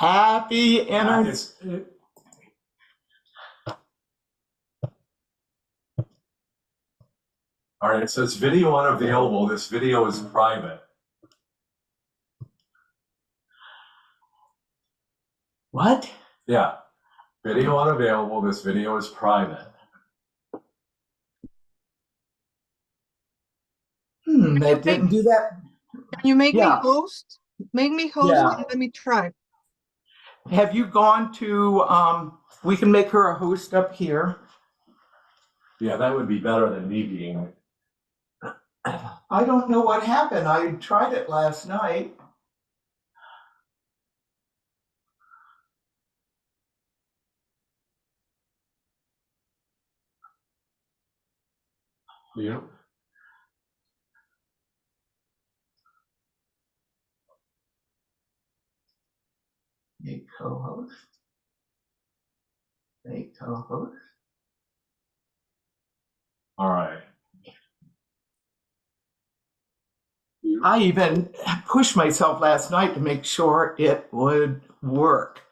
Happy inter. All right, it says video unavailable. This video is private. What? Yeah, video unavailable. This video is private. That didn't do that. Can you make me Yeah. host? Make me host Yeah. and let me try. Have you gone to, we can make her a host up here. Yeah, that would be better than me being. I don't know what happened. I tried it last night. Yeah. Make co-host. Make co-host. All right. I even pushed myself last night to make sure it would work.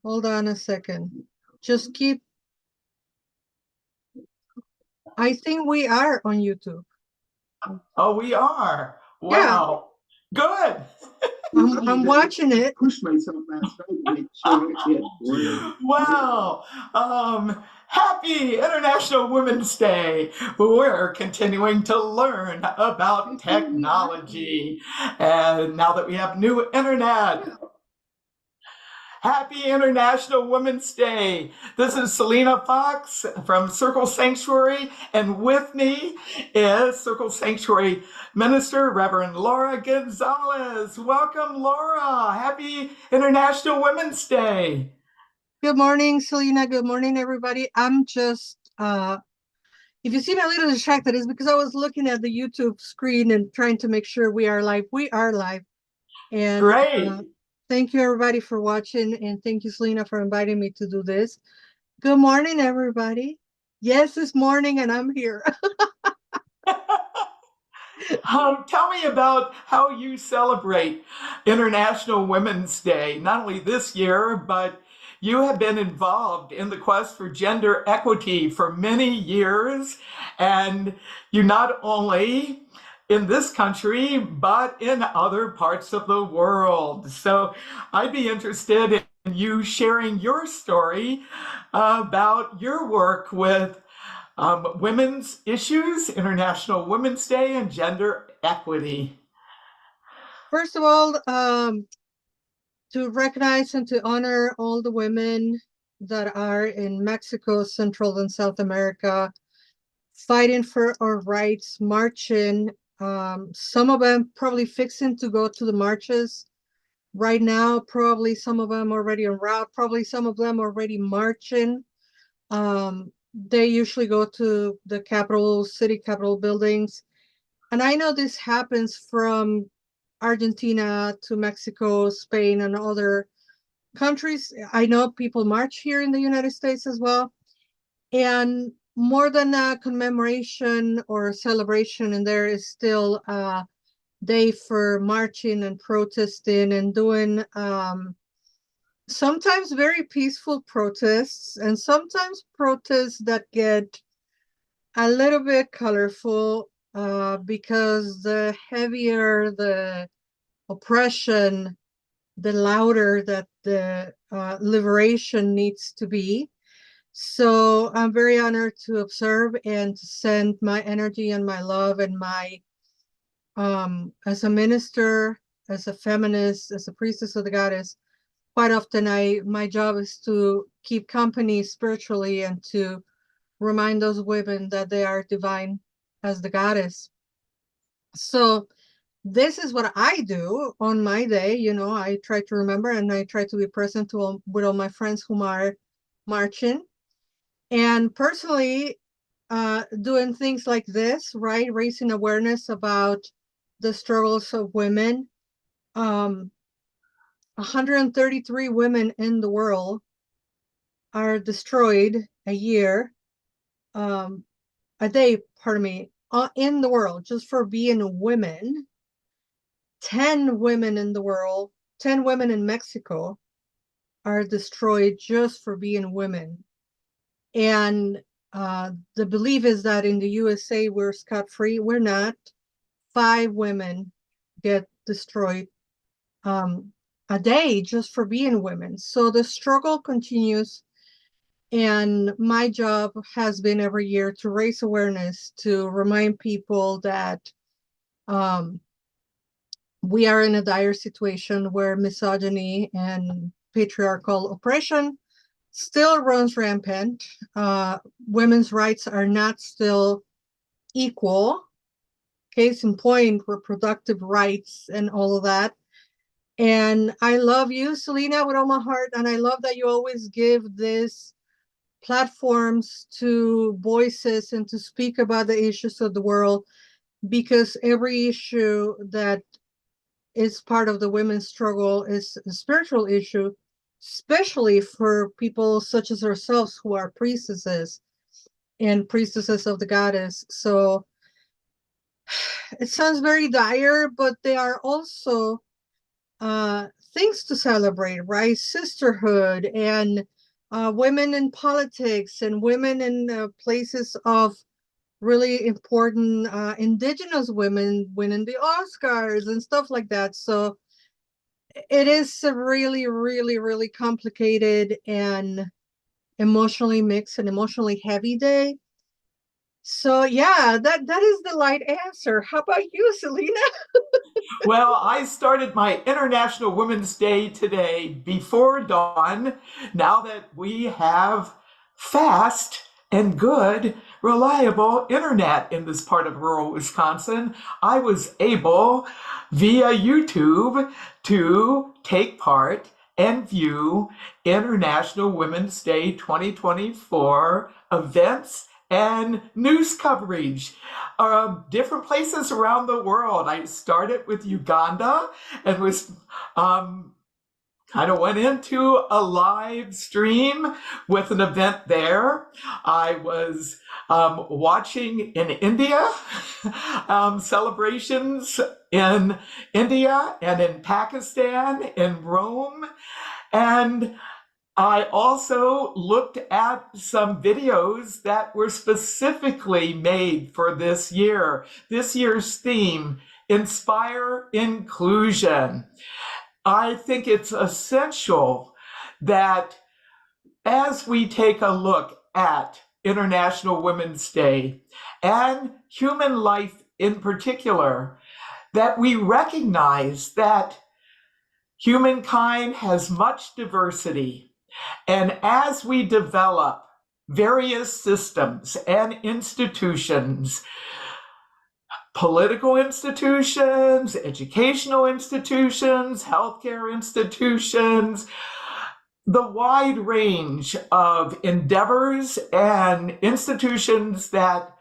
Hold on a second. Just keep. I think we are on YouTube. Oh, we are. Wow. Good. I'm watching it. Pushed myself last night to make sure it worked. Wow. Happy International Women's Day. We're continuing to learn about technology. And now that we have new internet. Happy International Women's Day. This is Selena Fox from Circle Sanctuary, and with me is Circle Sanctuary Minister Reverend Laura Gonzalez. Welcome, Laura. Happy International Women's Day. Good morning, Selena. Good morning, everybody. I'm just, if you see me a little distracted, it's because I was looking at the YouTube screen and trying to make sure we are live. We are live. And great. Thank you, everybody, for watching. And thank you, Selena, for inviting me to do this. Good morning, everybody. Yes, it's morning, and I'm here. Tell me about how you celebrate International Women's Day, not only this year, but you have been involved in the quest for gender equity for many years, and you not only in this country, but in other parts of the world. So I'd be interested in you sharing your story about your work with women's issues, International Women's Day, and gender equity. First of all, to recognize and to honor all the women that are in Mexico, Central and South America, fighting for our rights, marching. Some of them probably fixing to go to the marches right now, probably some of them already en route, probably some of them already marching. They usually go to the capital, city capital buildings. And I know this happens from Argentina to Mexico, Spain, and other countries. I know people march here in the United States as well. And more than a commemoration or a celebration, and there is still a day for marching and protesting and doing sometimes very peaceful protests, and sometimes protests that get a little bit colorful because the heavier the oppression, the louder that the liberation needs to be. So I'm very honored to observe and to send my energy and my love and my, as a minister, as a feminist, as a priestess of the goddess, quite often my job is to keep company spiritually and to remind those women that they are divine as the goddess. So this is what I do on my day. You know, I try to remember and I try to be present with all my friends who are marching. And personally, doing things like this, right? Raising awareness about the struggles of women. 133 women in the world are destroyed a year, a day, pardon me, in the world, just for being women. 10 women in the world 10 women in Mexico are destroyed just for being women. And the belief is that in the USA, we're scot-free. We're not. 5 women get destroyed a day just for being women. So the struggle continues. And my job has been every year to raise awareness, to remind people that we are in a dire situation where misogyny and patriarchal oppression still runs rampant. Women's rights are not still equal. Case in point, reproductive rights and all of that. And I love you, Selena, with all my heart. And I love that you always give this platforms to voices and to speak about the issues of the world, because every issue that is part of the women's struggle is a spiritual issue, especially for people such as ourselves who are priestesses and priestesses of the goddess. So it sounds very dire, but they are also things to celebrate, right? Sisterhood and women in politics and women in places of really important indigenous women winning the Oscars and stuff like that. So it is a really, really, really complicated and emotionally mixed and emotionally heavy day. So yeah, that is the light answer. How about you, Selena? Well, I started my International Women's Day today before dawn. Now that we have fast and good, reliable internet in this part of rural Wisconsin, I was able via YouTube to take part and view International Women's Day 2024 events and news coverage of different places around the world. I started with Uganda and was kind of went into a live stream with an event there. I was watching in India, celebrations in India and in Pakistan, in Rome. And I also looked at some videos that were specifically made for this year. This year's theme, Inspire Inclusion. I think it's essential that as we take a look at International Women's Day and human life in particular, that we recognize that humankind has much diversity. And as we develop various systems and institutions, political institutions, educational institutions, healthcare institutions, the wide range of endeavors and institutions that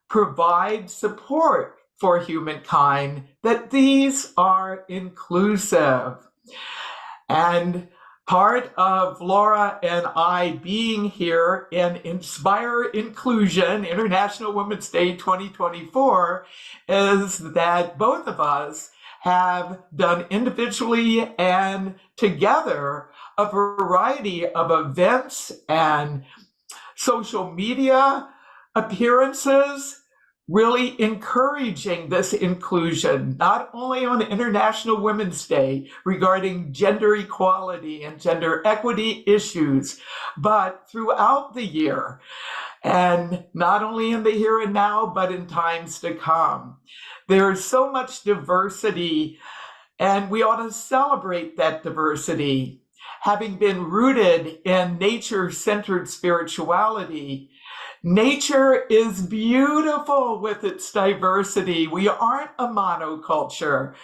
provide support for humankind, that these are inclusive. And part of Laura and I being here in Inspire Inclusion, International Women's Day 2024, is that both of us have done individually and together a variety of events and social media appearances, really encouraging this inclusion, not only on International Women's Day regarding gender equality and gender equity issues, but throughout the year. And not only in the here and now, but in times to come. There's so much diversity, and we ought to celebrate that diversity. Having been rooted in nature-centered spirituality, nature is beautiful with its diversity. We aren't a monoculture.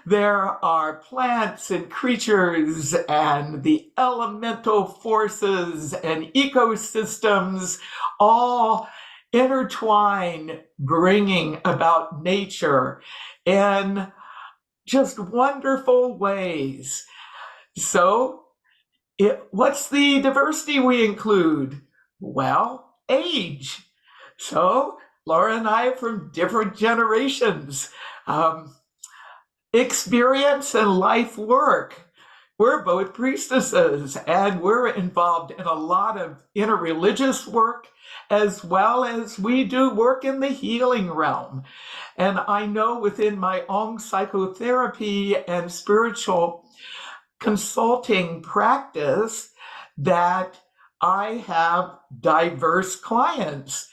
There are plants and creatures and the elemental forces and ecosystems all intertwine, bringing about nature in just wonderful ways. So, what's the diversity we include? Well, age. So Laura and I are from different generations. experience and life work. We're both priestesses, and we're involved in a lot of interreligious work, as well as we do work in the healing realm. And I know within my own psychotherapy and spiritual consulting practice that I have diverse clients,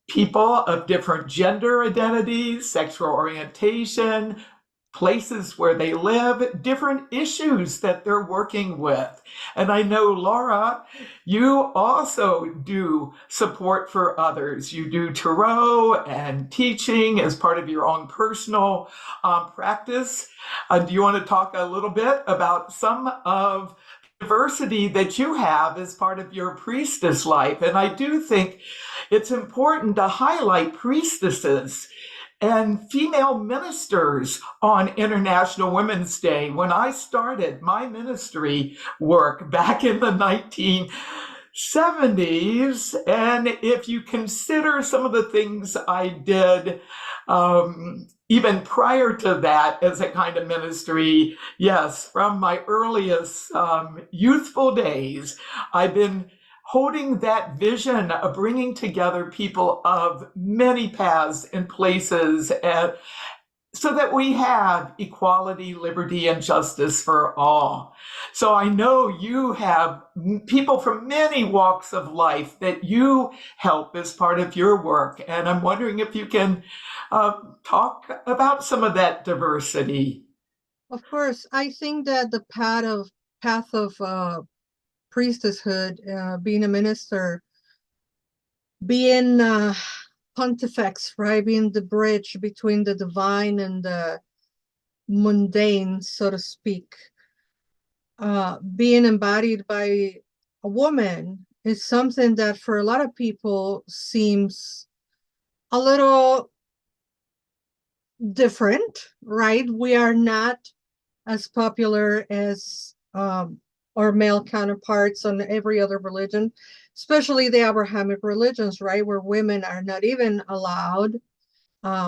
people of different gender identities, sexual orientation, places where they live, different issues that they're working with. And I know, Laura, you also do support for others. You do tarot and teaching as part of your own personal practice. Do you want to talk a little bit about some of diversity that you have as part of your priestess life? And I do think it's important to highlight priestesses and female ministers on International Women's Day. When I started my ministry work back in the 1970s, and if you consider some of the things I did even prior to that as a kind of ministry, yes, from my earliest youthful days, I've been holding that vision of bringing together people of many paths and places, so that we have equality, liberty, and justice for all. So I know you have people from many walks of life that you help as part of your work. And I'm wondering if you can talk about some of that diversity. Of course, I think that the path of priestesshood, being a minister, being pontifex, right, being the bridge between the divine and the mundane, so to speak, being embodied by a woman is something that for a lot of people seems a little different, right? We are not as popular as our male counterparts on every other religion, especially the Abrahamic religions, right, where women are not even allowed,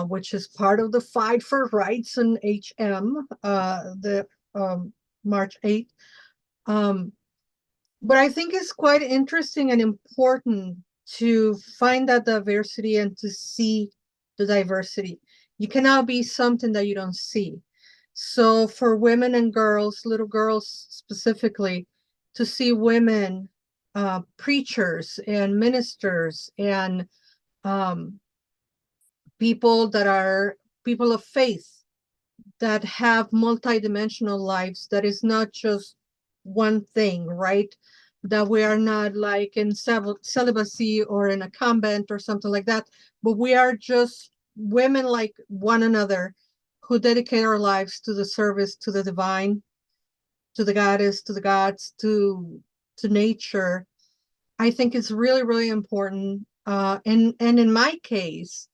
which is part of the fight for rights in HM, the March 8th. But I think it's quite interesting and important to find that diversity and to see the diversity. You cannot be something that you don't see. So for women and girls, little girls specifically, to see women preachers and ministers and people that are people of faith that have multidimensional lives, that is not just one thing, right? That we are not like in celibacy or in a convent or something like that, but we are just women like one another who dedicate our lives to the service, to the divine, to the goddess, to the gods, to nature. I think it's really, really important. And in my case,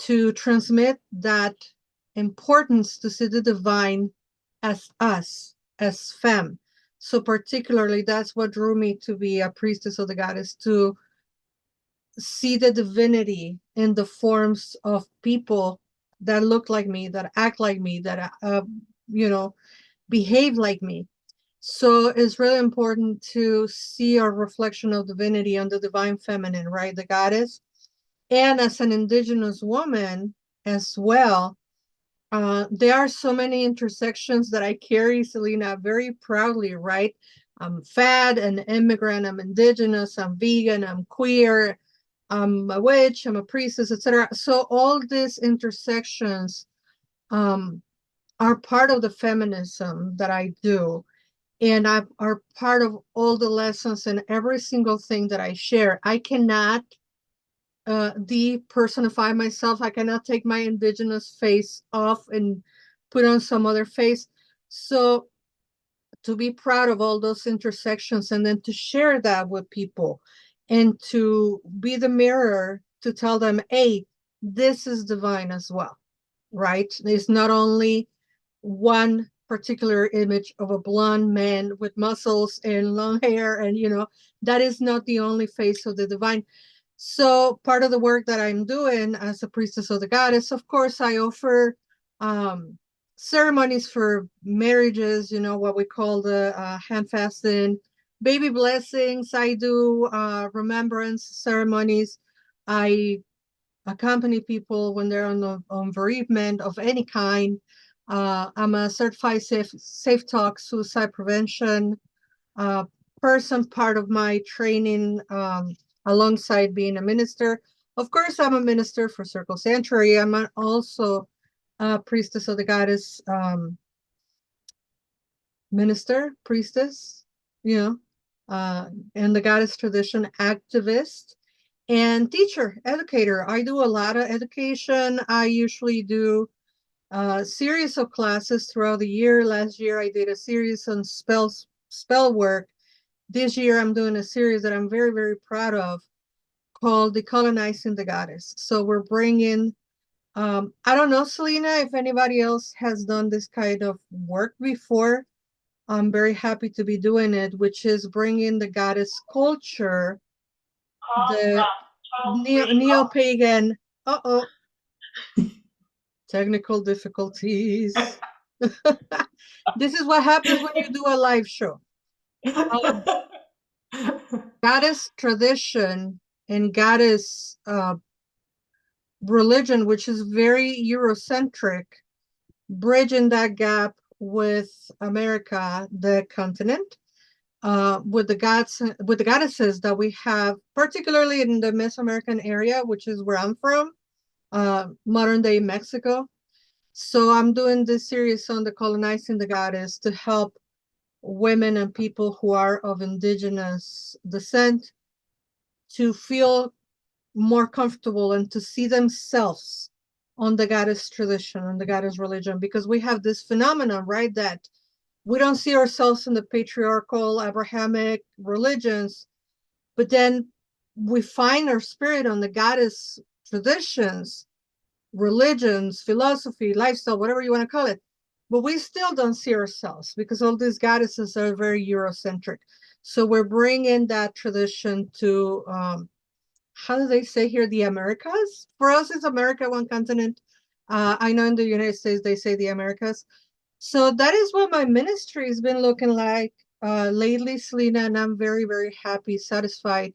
to transmit that importance to see the divine as us, as femme. So particularly, that's what drew me to be a priestess of the goddess, to see the divinity in the forms of people that look like me, that act like me, that behave like me. So it's really important to see our reflection of divinity on the divine feminine, right, the goddess. And as an indigenous woman as well, there are so many intersections that I carry, Selena, very proudly, right? I'm fat, an immigrant, I'm indigenous, I'm vegan, I'm queer, I'm a witch, I'm a priestess, etc. So all these intersections are part of the feminism that I do, and are part of all the lessons and every single thing that I share. I cannot de-personify myself. I cannot take my indigenous face off and put on some other face. So to be proud of all those intersections and then to share that with people and to be the mirror to tell them, hey, this is divine as well, right? It's not only one particular image of a blonde man with muscles and long hair, and that is not the only face of the divine. So part of the work that I'm doing as a priestess of the goddess, of course, I offer ceremonies for marriages, you know, what we call the hand fasting, baby blessings. I do remembrance ceremonies. I accompany people when they're on bereavement of any kind. I'm a certified safe talk suicide prevention person, part of my training alongside being a minister. Of course, I'm a minister for Circle Sanctuary. I'm also a priestess of the goddess, minister, priestess, you know, and the goddess tradition activist and teacher, educator. I do a lot of education. I usually do a series of classes throughout the year. Last year, I did a series on spell work. This year, I'm doing a series that I'm very, very proud of called Decolonizing the Goddess. So we're bringing, I don't know, Selena, if anybody else has done this kind of work before. I'm very happy to be doing it, which is bringing the goddess culture, the neo-pagan, uh-oh, technical difficulties. This is what happens when you do a live show. Goddess tradition and goddess religion, which is very Eurocentric, bridging that gap with America, the continent, with the goddesses that we have, particularly in the Mesoamerican area, which is where I'm from, modern day Mexico. So I'm doing this series on Decolonizing the Goddess to help women and people who are of indigenous descent to feel more comfortable and to see themselves on the goddess tradition and the goddess religion, because we have this phenomenon, right, that we don't see ourselves in the patriarchal Abrahamic religions, but then we find our spirit on the goddess traditions, religions, philosophy, lifestyle, whatever you want to call it. But we still don't see ourselves because all these goddesses are very Eurocentric. So we're bringing that tradition to, how do they say here, the Americas? For us, it's America, one continent. I know in the United States, they say the Americas. So that is what my ministry has been looking like lately, Selena, and I'm very, very happy, satisfied.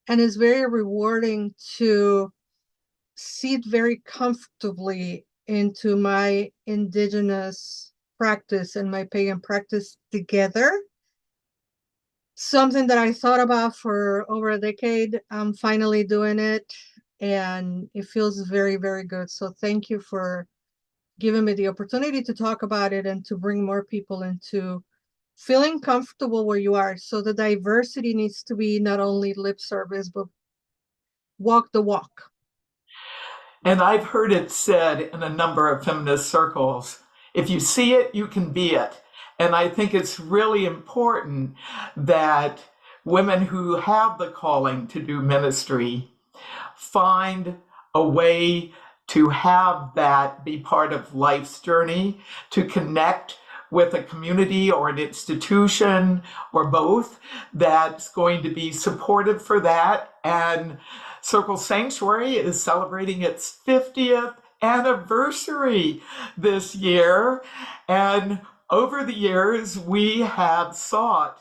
And it's very rewarding to sit very comfortably into my indigenous practice and my pagan practice together. Something that I thought about for over a decade. I'm finally doing it, and it feels very, very good. So thank you for giving me the opportunity to talk about it and to bring more people into feeling comfortable where you are. So the diversity needs to be not only lip service, but walk the walk. And I've heard it said in a number of feminist circles, if you see it, you can be it. And I think it's really important that women who have the calling to do ministry find a way to have that be part of life's journey, to connect with a community or an institution or both that's going to be supportive for that. And Circle Sanctuary is celebrating its 50th anniversary this year. And over the years, we have sought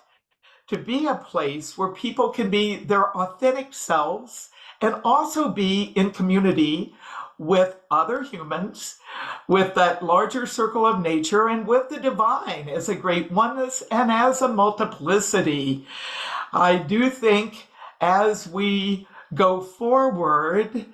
to be a place where people can be their authentic selves and also be in community with other humans, with that larger circle of nature, and with the divine as a great oneness and as a multiplicity. I do think as we go forward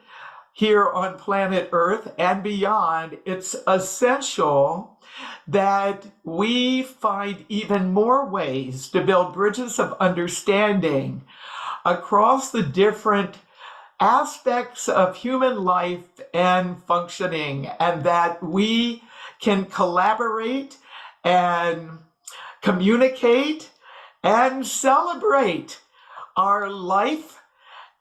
here on planet Earth and beyond, it's essential that we find even more ways to build bridges of understanding across the different aspects of human life and functioning, and that we can collaborate and communicate and celebrate our life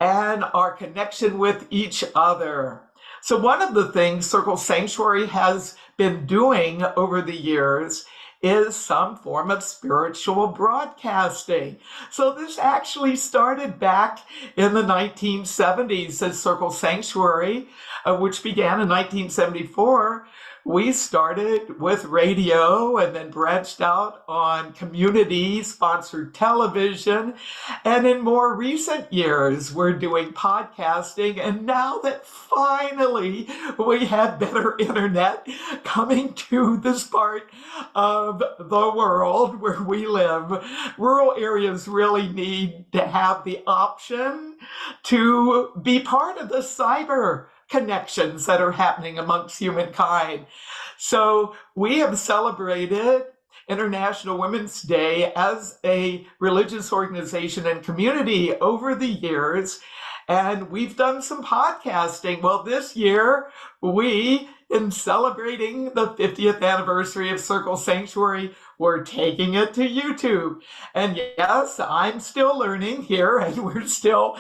and our connection with each other. So one of the things Circle Sanctuary has been doing over the years is some form of spiritual broadcasting. So this actually started back in the 1970s as Circle Sanctuary, which began in 1974 we started with radio and then branched out on community-sponsored television. And in more recent years, we're doing podcasting. And now that finally we have better internet coming to this part of the world where we live, rural areas really need to have the option to be part of the cyber connections that are happening amongst humankind. So we have celebrated International Women's Day as a religious organization and community over the years, and we've done some podcasting. Well, this year, in celebrating the 50th anniversary of Circle Sanctuary, we're taking it to YouTube. And yes, I'm still learning here, and we're still,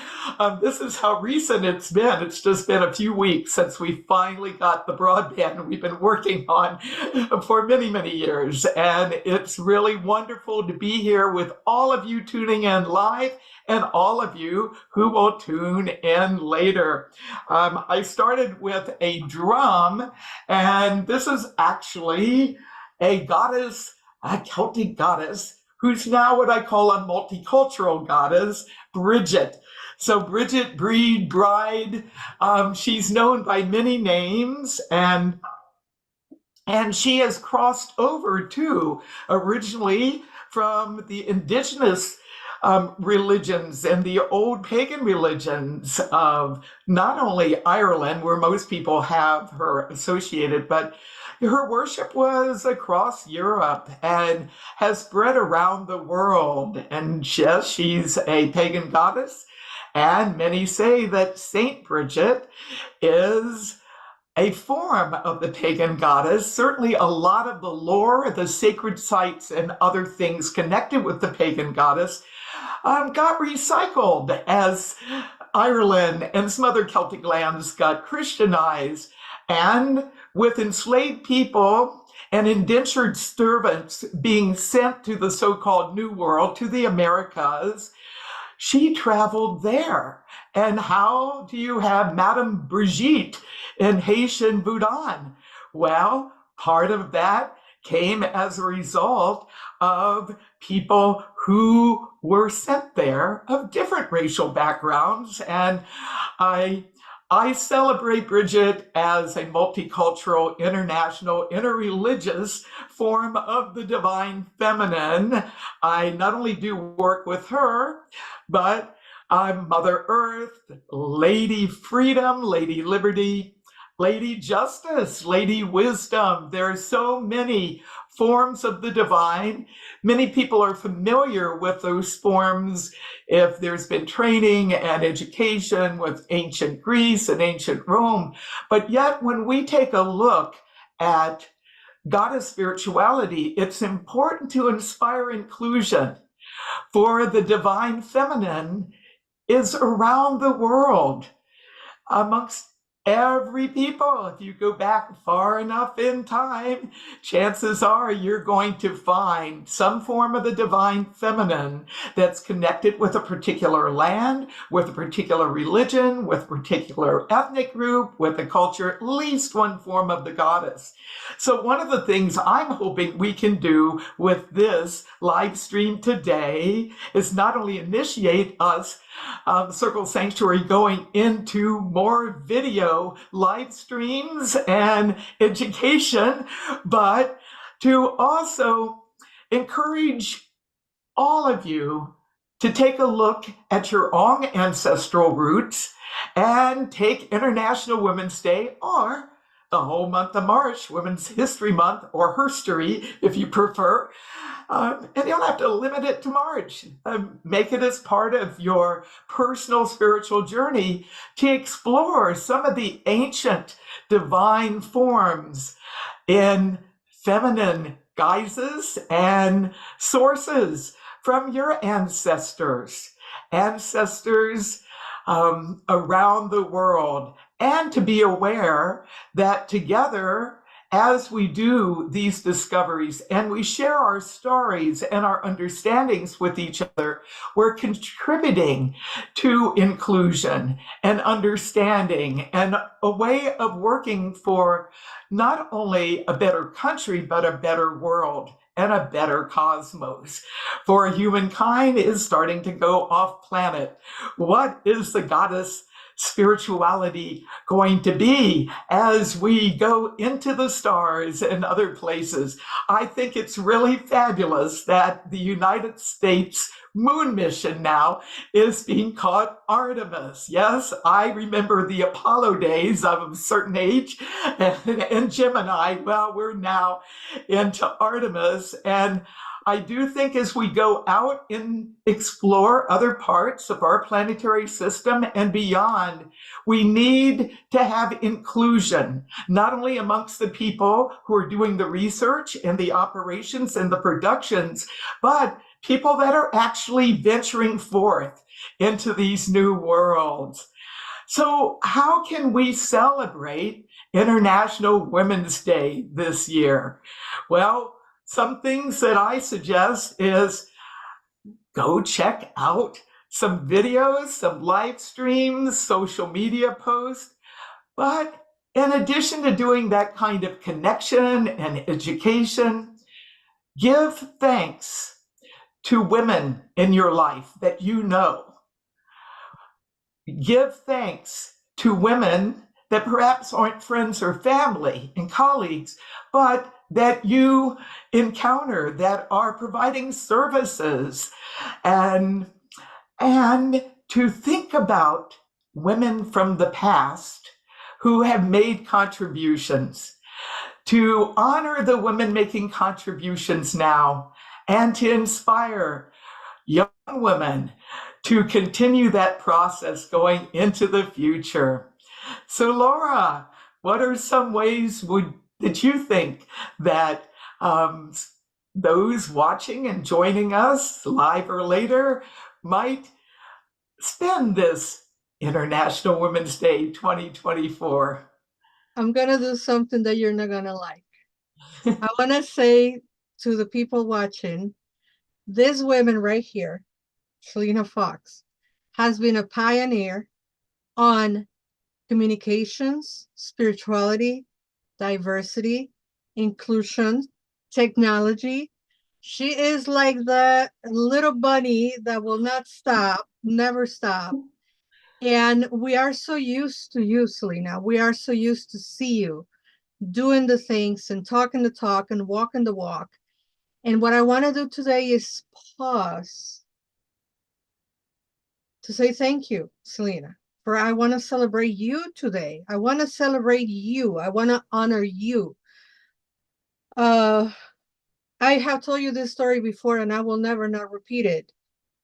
this is how recent it's been. It's just been a few weeks since we finally got the broadband we've been working on for many, many years. And it's really wonderful to be here with all of you tuning in live and all of you who will tune in later. I started with a drum, and this is actually a goddess, a Celtic goddess, who's now what I call a multicultural goddess, Bridget. So Bridget Bride, she's known by many names, and she has crossed over too, originally from the indigenous religions and the old pagan religions of not only Ireland, where most people have her associated, but her worship was across Europe and has spread around the world. And yes, she's a pagan goddess, and many say that Saint Bridget is a form of the pagan goddess. Certainly a lot of the lore, the sacred sites, and other things connected with the pagan goddess got recycled as Ireland and some other Celtic lands got Christianized. And with enslaved people and indentured servants being sent to the so-called New World, to the Americas, she traveled there. And how do you have Madame Brigitte in Haitian Boudan? Well, part of that came as a result of people who were sent there of different racial backgrounds. And I celebrate Bridget as a multicultural, international, interreligious form of the divine feminine. I not only do work with her, but I'm Mother Earth, Lady Freedom, Lady Liberty, Lady Justice, Lady Wisdom. There are so many forms of the divine. Many people are familiar with those forms if there's been training and education with ancient Greece and ancient Rome. But yet, when we take a look at goddess spirituality, it's important to inspire inclusion. For the divine feminine is around the world, amongst every people. If you go back far enough in time, chances are you're going to find some form of the divine feminine that's connected with a particular land, with a particular religion, with a particular ethnic group, with a culture, at least one form of the goddess. So one of the things I'm hoping we can do with this live stream today is not only initiate us, Circle Sanctuary, going into more video live streams and education, but to also encourage all of you to take a look at your own ancestral roots and take International Women's Day, or the whole month of March, Women's History Month, or Herstory, if you prefer. And you don't have to limit it to March. Make it as part of your personal spiritual journey to explore some of the ancient divine forms in feminine guises and sources from your ancestors around the world, and to be aware that together as we do these discoveries and we share our stories and our understandings with each other, we're contributing to inclusion and understanding and a way of working for not only a better country, but a better world and a better cosmos. For humankind is starting to go off planet. What is the goddess spirituality going to be as we go into the stars and other places? I think it's really fabulous that the United States moon mission now is being called Artemis. Yes, I remember the Apollo days of a certain age, and Gemini. Well, we're now into Artemis, and I do think as we go out and explore other parts of our planetary system and beyond, we need to have inclusion, not only amongst the people who are doing the research and the operations and the productions, but people that are actually venturing forth into these new worlds. So how can we celebrate International Women's Day this year? Well, some things that I suggest is go check out some videos, some live streams, social media posts. But in addition to doing that kind of connection and education, give thanks to women in your life that you know. Give thanks to women that perhaps aren't friends or family and colleagues, but that you encounter that are providing services, and to think about women from the past who have made contributions, to honor the women making contributions now, and to inspire young women to continue that process going into the future. So Laura, what are some ways that you think that those watching and joining us live or later might spend this International Women's Day 2024? I'm gonna do something that you're not gonna like. I wanna say to the people watching, this woman right here, Selena Fox, has been a pioneer on communications, spirituality, diversity, inclusion, technology. She is like the little bunny that will not stop, never stop. And we are so used to you, Selena. We are so used to see you doing the things and talking the talk and walking the walk. And what I want to do today is pause to say thank you, Selena, for I want to celebrate you today. I want to celebrate you. I want to honor you. I have told you this story before and I will never not repeat it.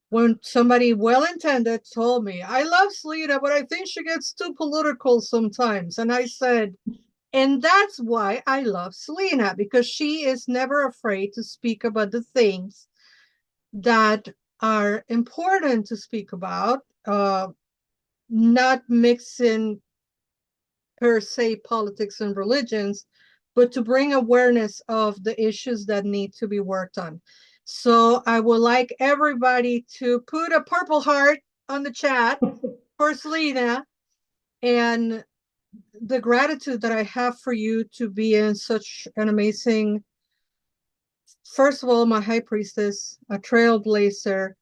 When somebody well-intended told me, I love Selena, but I think she gets too political sometimes. And I said, and that's why I love Selena, because she is never afraid to speak about the things that are important to speak about, not mixing per se politics and religions, but to bring awareness of the issues that need to be worked on. So I would like everybody to put a purple heart on the chat for Selena, and the gratitude that I have for you to be in such an amazing, first of all, my high priestess, a trailblazer,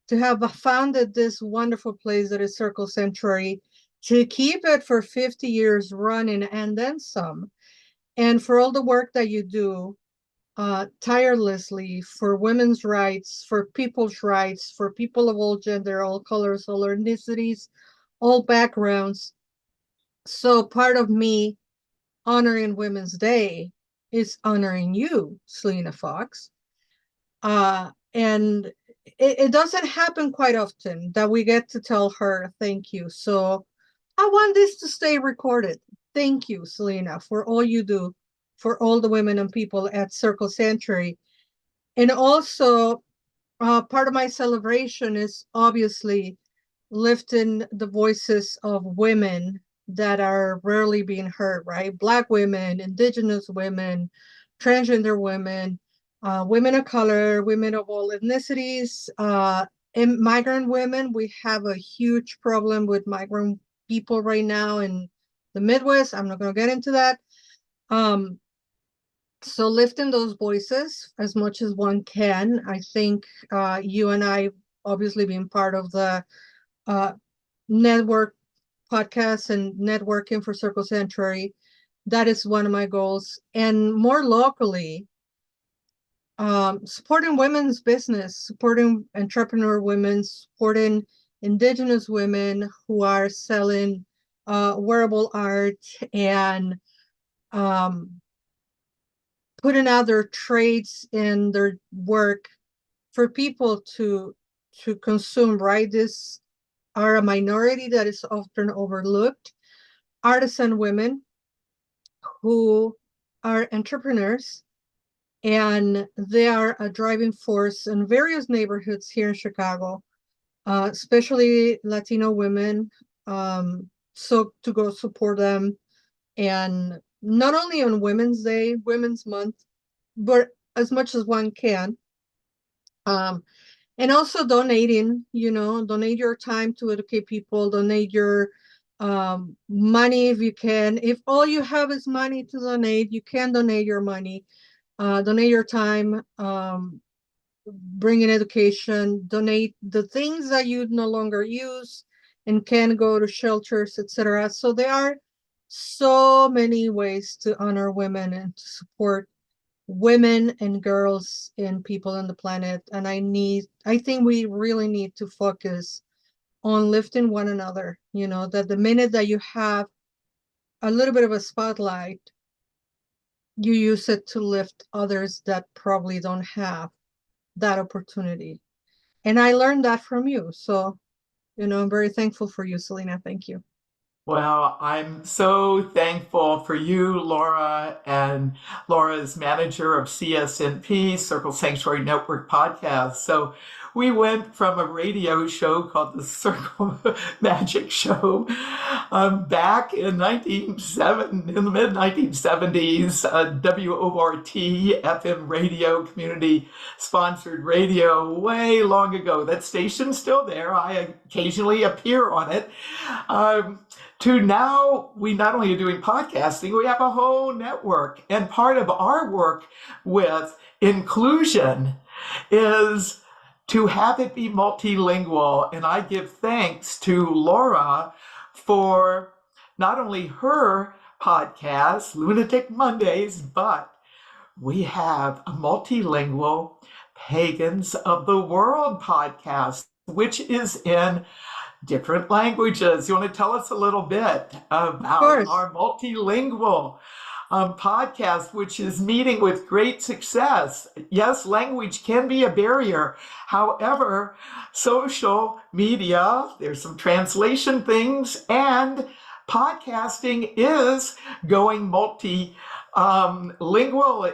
to have founded this wonderful place that is Circle Sanctuary, to keep it for 50 years running and then some, and for all the work that you do tirelessly for women's rights, for people's rights, for people of all gender, all colors, all ethnicities, all backgrounds. So part of me honoring Women's Day is honoring you, Selena Fox. And it doesn't happen quite often that we get to tell her thank you. So I want this to stay recorded. Thank you, Selena, for all you do for all the women and people at Circle Sanctuary. And also, part of my celebration is obviously lifting the voices of women that are rarely being heard, right? Black women, indigenous women, transgender women, women of color, women of all ethnicities, and migrant women. We have a huge problem with migrant people right now in the Midwest. I'm not going to get into that. So lifting those voices as much as one can. I think you and I obviously being part of the network podcast and networking for Circle Sanctuary, that is one of my goals. And more locally, supporting women's business, supporting entrepreneur women, supporting indigenous women who are selling wearable art and putting out their trades and their work for people to consume, right? This are a minority that is often overlooked. Artisan women who are entrepreneurs, and they are a driving force in various neighborhoods here in Chicago, especially Latino women. So to go support them, and not only on Women's Day, Women's Month, but as much as one can. And also donating, donate your time to educate people, donate your money if you can. If all you have is money to donate, you can donate your money, donate your time, bring in education, donate the things that you no longer use and can go to shelters, etc. So there are so many ways to honor women and to support women and girls and people on the planet. And I think we really need to focus on lifting one another, that the minute that you have a little bit of a spotlight, you use it to lift others that probably don't have that opportunity. And I learned that from you. So, I'm very thankful for you, Selena. Thank you. Well, I'm so thankful for you, Laura, and Laura's manager of CSNP, Circle Sanctuary Network podcast. So we went from a radio show called the Circle Magic Show back in in the mid 1970s, WORT FM radio, community sponsored radio, way long ago. That station's still there. I occasionally appear on it. To now, we not only are doing podcasting, we have a whole network. And part of our work with inclusion is to have it be multilingual. And I give thanks to Laura for not only her podcast, Lunatic Mondays, but we have a multilingual Pagans of the World podcast, which is in different languages. You want to tell us a little bit about our multilingual podcast, which is meeting with great success? Yes, language can be a barrier. However, social media, there's some translation things, and podcasting is going multilingual,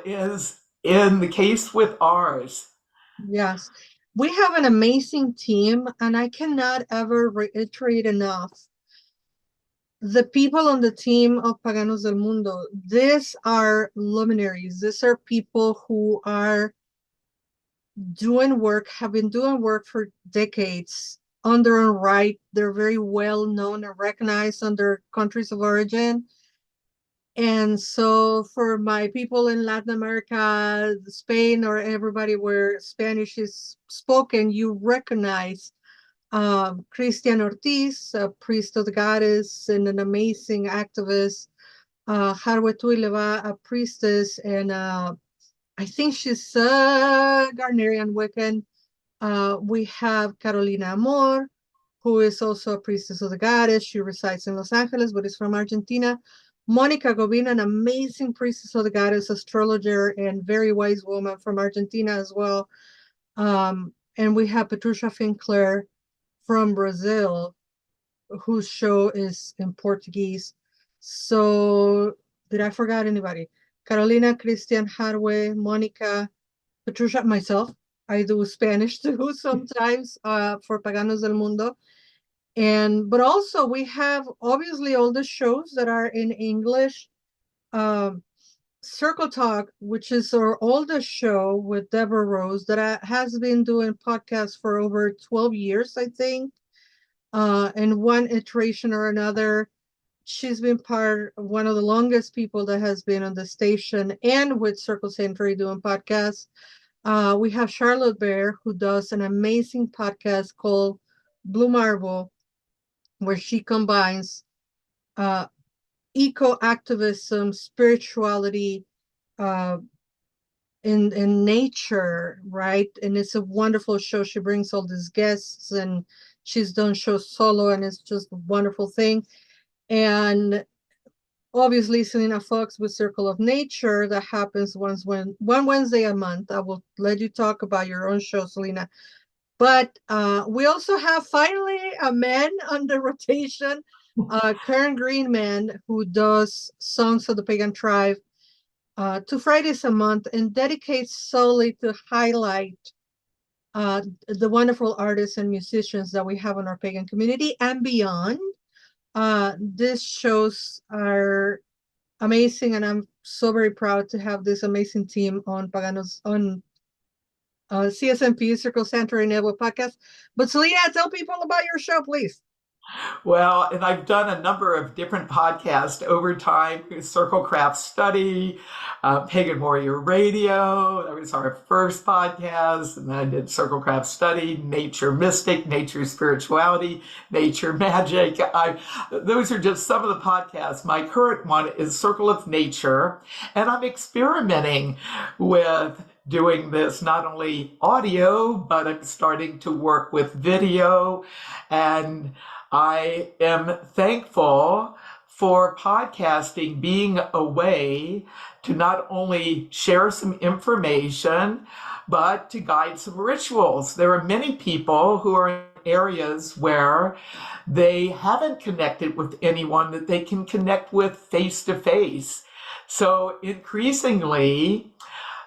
is in the case with ours. Yes. We have an amazing team, and I cannot ever reiterate enough. The people on the team of Paganos del Mundo, these are luminaries. These are people who are doing work, have been doing work for decades on their own right. They're very well known and recognized on their countries of origin. And so for my people in Latin America, Spain, or everybody where Spanish is spoken, you recognize Christian Ortiz, a priest of the goddess and an amazing activist, Harwe Tuileva, a priestess, and I think she's a Gardnerian Wiccan. We have Carolina Amor, who is also a priestess of the goddess. She resides in Los Angeles, but is from Argentina. Monica Gobin, an amazing priestess of the goddess, astrologer, and very wise woman from Argentina as well. And we have Patricia Finclair from Brazil, whose show is in Portuguese. So did I forget anybody? Carolina, Christian, Harwe, Monica, Patricia, myself. I do Spanish too sometimes for Paganos del Mundo. but also we have obviously all the shows that are in English. Um, Circle Talk, which is our oldest show with Deborah Rose, that has been doing podcasts for over 12 years, I think. In one iteration or another, she's been part of one of the longest people that has been on the station and with Circle Century doing podcasts. We have Charlotte Bear, who does an amazing podcast called Blue Marble, where she combines uh, eco activism, spirituality, uh, in nature, right? And it's a wonderful show. She brings all these guests, and she's done shows solo, and it's just a wonderful thing. And obviously, Selena Fox with Circle of Nature, that happens one Wednesday a month. I will let you talk about your own show, Selena. But we also have finally a man on the rotation, Karen Greenman, who does Songs of the Pagan Tribe 2 Fridays a month and dedicates solely to highlight the wonderful artists and musicians that we have in our pagan community and beyond. These shows are amazing, and I'm so very proud to have this amazing team on Paganos on CSMP Circle Center Network podcast. But Selena, tell people about your show, please. Well, and I've done a number of different podcasts over time. Circle Craft Study, Pagan Warrior Radio. That was our first podcast. And then I did Circle Craft Study, Nature Mystic, Nature Spirituality, Nature Magic. Those are just some of the podcasts. My current one is Circle of Nature. And I'm experimenting with doing this not only audio, but I'm starting to work with video. And I am thankful for podcasting being a way to not only share some information, but to guide some rituals. There are many people who are in areas where they haven't connected with anyone that they can connect with face to face. So increasingly,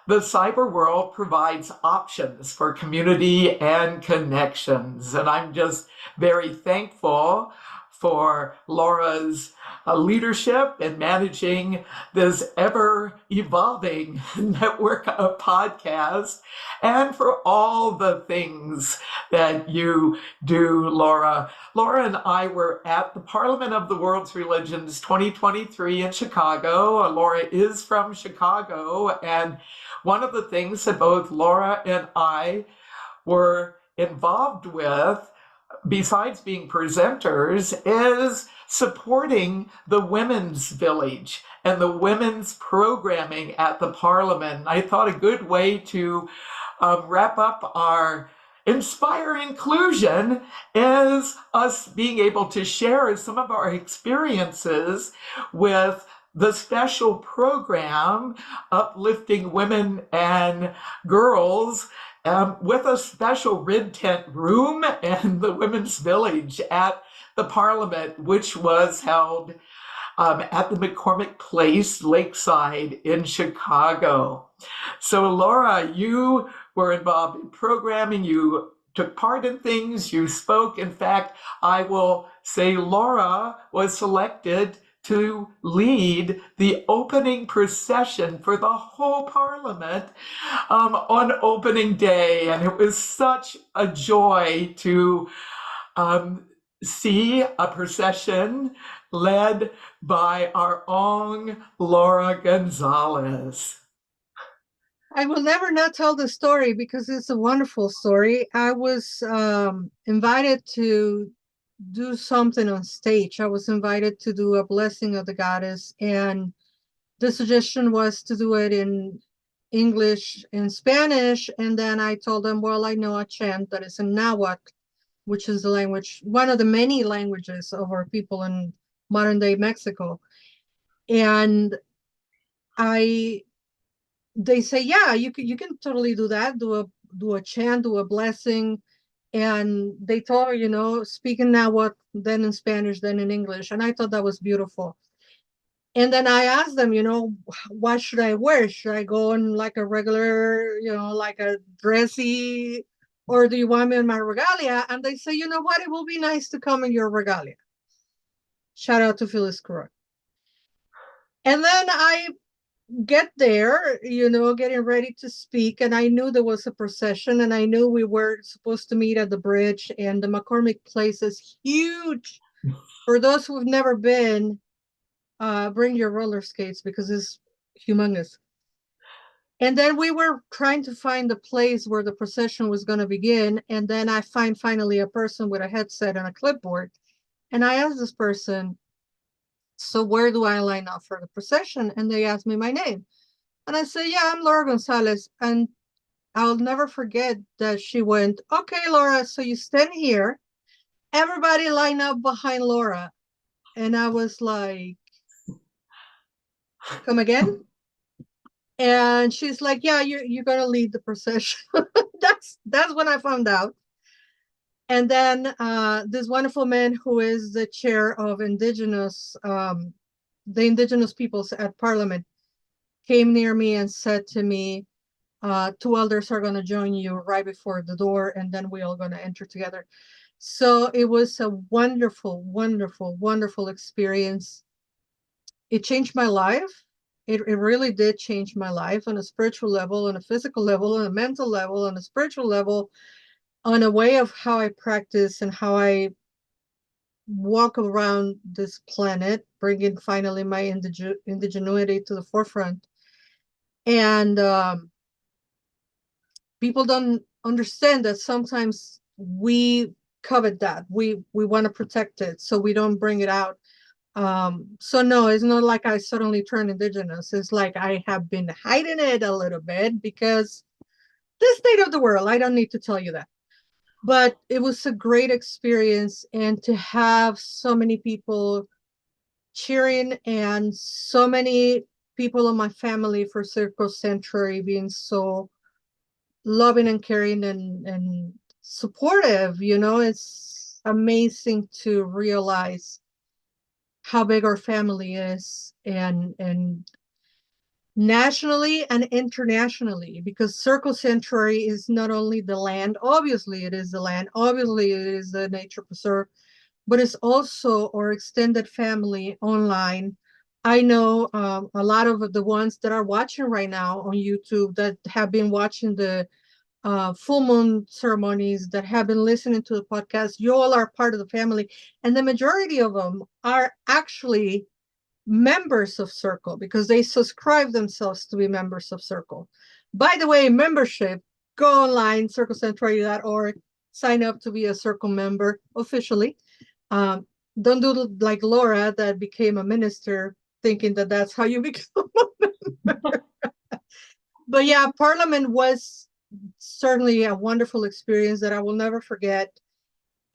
the cyber world provides options for community and connections. And I'm just very thankful for Laura's leadership in managing this ever evolving network of podcasts, and for all the things that you do, Laura. Laura and I were at the Parliament of the World's Religions 2023 in Chicago. Laura is from Chicago, and one of the things that both Laura and I were involved with, besides being presenters, is supporting the Women's Village and the women's programming at the Parliament. I thought a good way to wrap up our Inspire Inclusion is us being able to share some of our experiences with the special program Uplifting Women and Girls, with a special red tent room and the Women's Village at the Parliament, which was held at the McCormick Place, Lakeside in Chicago. So Laura, you were involved in programming, you took part in things, you spoke. In fact, I will say Laura was selected to lead the opening procession for the whole Parliament on opening day. And it was such a joy to see a procession led by our own Laura Gonzalez. I will never not tell the story because it's a wonderful story. I was invited to do something on stage. I was invited to do a blessing of the goddess, and the suggestion was to do it in English and Spanish. And then I told them, well, I know a chant that is in Nahuatl, which is the language, one of the many languages of our people in modern day Mexico. And they say, yeah, you can totally do that, do a chant, do a blessing. And they told her, speak in Nahuatl, then in Spanish, then in English. And I thought that was beautiful. And then I asked them, what should I wear? Should I go in like a regular, like a dressy or do you want me in my regalia? And they say, you know what? It will be nice to come in your regalia. Shout out to Phyllis Croy. And then I get there, getting ready to speak, and I knew there was a procession, and I knew we were supposed to meet at the bridge, and the McCormick Place is huge. For those who've never been, bring your roller skates because it's humongous. And then we were trying to find the place where the procession was going to begin, and then I find finally a person with a headset and a clipboard, and I asked this person, so where do I line up for the procession? And they asked me my name. And I said, yeah, I'm Laura Gonzalez. And I'll never forget that she went, okay, Laura, so you stand here. Everybody line up behind Laura. And I was like, come again? And she's like, yeah, you're going to lead the procession. That's when I found out. And then this wonderful man who is the chair of the indigenous peoples at Parliament came near me and said to me, two elders are going to join you right before the door, and then we're all going to enter together. So it was a wonderful, wonderful, wonderful experience. It changed my life. It really did change my life on a spiritual level, on a physical level, on a mental level, on a spiritual level, on a way of how I practice and how I walk around this planet, bringing finally my indigenuity to the forefront. And people don't understand that sometimes we covet that. We want to protect it, so we don't bring it out. So no, it's not like I suddenly turned indigenous. It's like I have been hiding it a little bit because the state of the world, I don't need to tell you that. But it was a great experience, and to have so many people cheering and so many people in my family for Circle Century being so loving and caring and supportive, it's amazing to realize how big our family is, and nationally and internationally, because Circle Century is not only the land, obviously it is the land, obviously it is the nature preserve, but it's also our extended family online. I know a lot of the ones that are watching right now on YouTube that have been watching the full moon ceremonies, that have been listening to the podcast. You all are part of the family, and the majority of them are actually members of Circle because they subscribe themselves to be members of Circle. By the way, membership, go online, circlecentury.org, sign up to be a Circle member officially. Don't do like Laura that became a minister thinking that that's how you become a member. But yeah, Parliament was certainly a wonderful experience that I will never forget.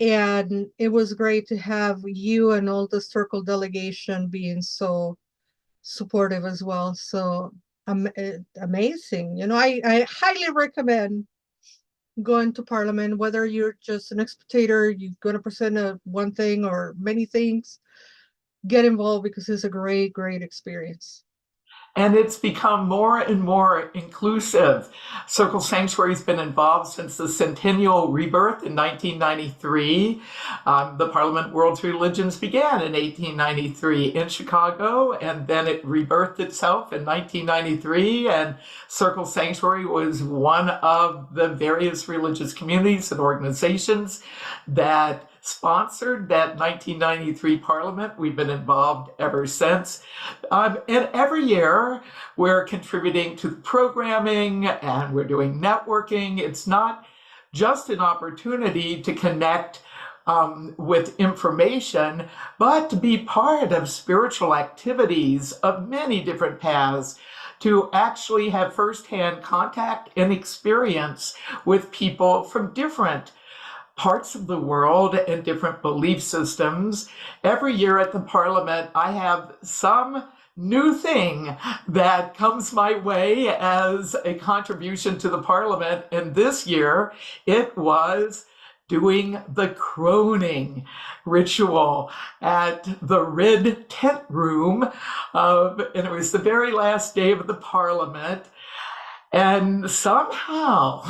And it was great to have you and all the Circle delegation being so supportive as well. So amazing. I highly recommend going to Parliament, whether you're just an spectator, you're going to present one thing or many things, get involved because it's a great, great experience. And it's become more and more inclusive. Circle Sanctuary has been involved since the centennial rebirth in 1993. The Parliament World Religions began in 1893 in Chicago, and then it rebirthed itself in 1993. And Circle Sanctuary was one of the various religious communities and organizations that sponsored that 1993 Parliament. We've been involved ever since. And every year we're contributing to the programming and we're doing networking. It's not just an opportunity to connect with information, but to be part of spiritual activities of many different paths, to actually have firsthand contact and experience with people from different parts of the world and different belief systems. Every year at the Parliament, I have some new thing that comes my way as a contribution to the Parliament. And this year, it was doing the croning ritual at the Red Tent Room. And it was the very last day of the Parliament. And somehow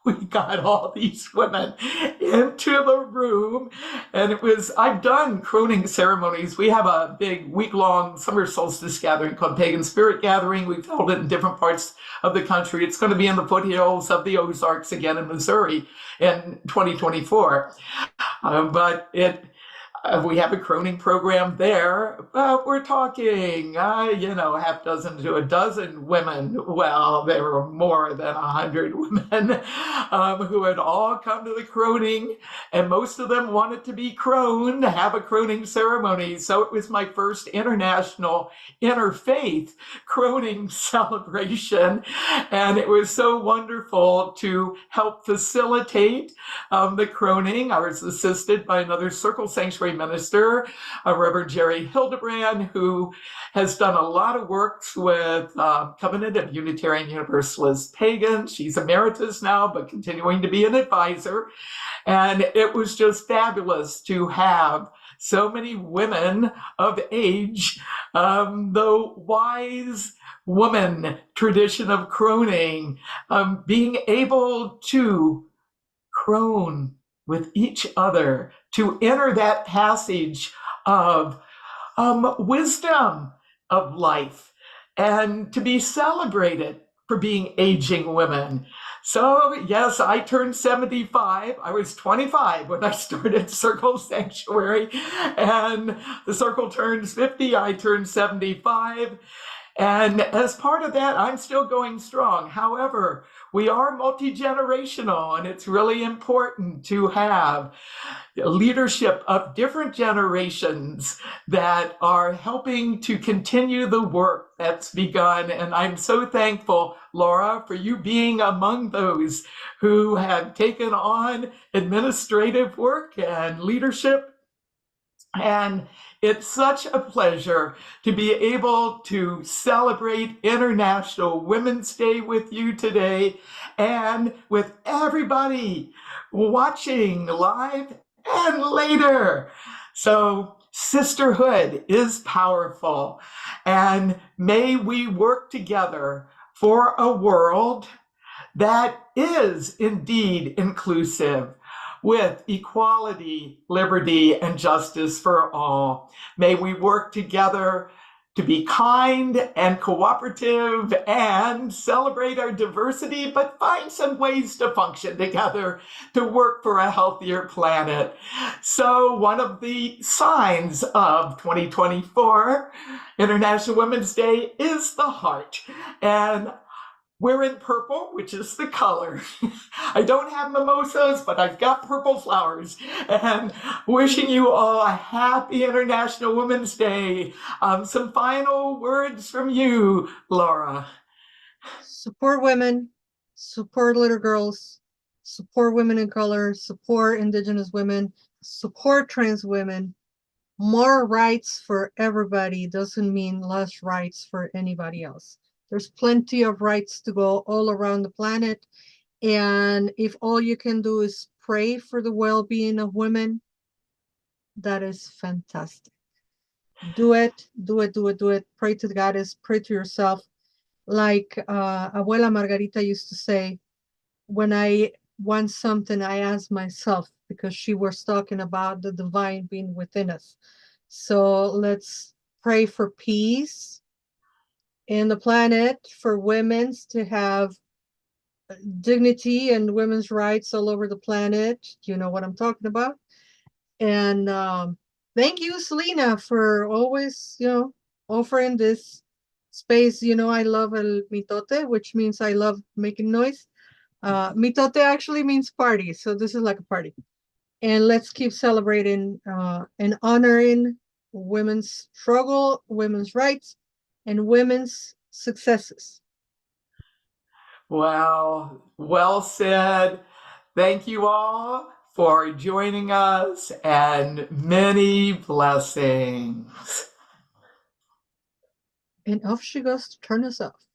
we got all these women into the room, and I've done croning ceremonies. We have a big week-long summer solstice gathering called Pagan Spirit Gathering. We've held it in different parts of the country. It's going to be in the foothills of the Ozarks again in Missouri in 2024. We have a croning program there. We're talking, half dozen to a dozen women. Well, there were more than 100 women who had all come to the croning, and most of them wanted to be croned, to have a croning ceremony. So it was my first international interfaith croning celebration, and it was so wonderful to help facilitate the croning. I was assisted by another Circle Sanctuary minister, Reverend Jerry Hildebrand, who has done a lot of works with Covenant of Unitarian Universalist Pagans. She's emeritus now, but continuing to be an advisor. And it was just fabulous to have so many women of age, the wise woman tradition of croning, being able to crone with each other, to enter that passage of wisdom of life, and to be celebrated for being aging women. So yes, I turned 75. I was 25 when I started Circle Sanctuary, and the Circle turns 50. I turned 75. And as part of that, I'm still going strong. However, we are multi-generational, and it's really important to have leadership of different generations that are helping to continue the work that's begun. And I'm so thankful, Laura, for you being among those who have taken on administrative work and leadership. And it's such a pleasure to be able to celebrate International Women's Day with you today, and with everybody watching live and later. So sisterhood is powerful, and may we work together for a world that is indeed inclusive, with equality, liberty, and justice for all. May we work together to be kind and cooperative and celebrate our diversity, but find some ways to function together to work for a healthier planet. So one of the signs of 2024 International Women's Day is the heart. And we're in purple, which is the color. I don't have mimosas, but I've got purple flowers. And wishing you all a happy International Women's Day. Some final words from you, Laura. Support women, support little girls, support women in color, support Indigenous women, support trans women. More rights for everybody doesn't mean less rights for anybody else. There's plenty of rights to go all around the planet. And if all you can do is pray for the well-being of women, that is fantastic. Do it, do it, do it, do it. Pray to the goddess, pray to yourself. Like Abuela Margarita used to say, when I want something, I ask myself, because she was talking about the divine being within us. So let's pray for peace in the planet, for women's to have dignity and women's rights all over the planet. You know what I'm talking about. And thank you, Selena, for always, offering this space. I love el mitote, which means I love making noise. Mitote actually means party, so this is like a party. And let's keep celebrating and honoring women's struggle, women's rights, and women's successes. Wow, well said. Thank you all for joining us, and many blessings. And off she goes to turn us off.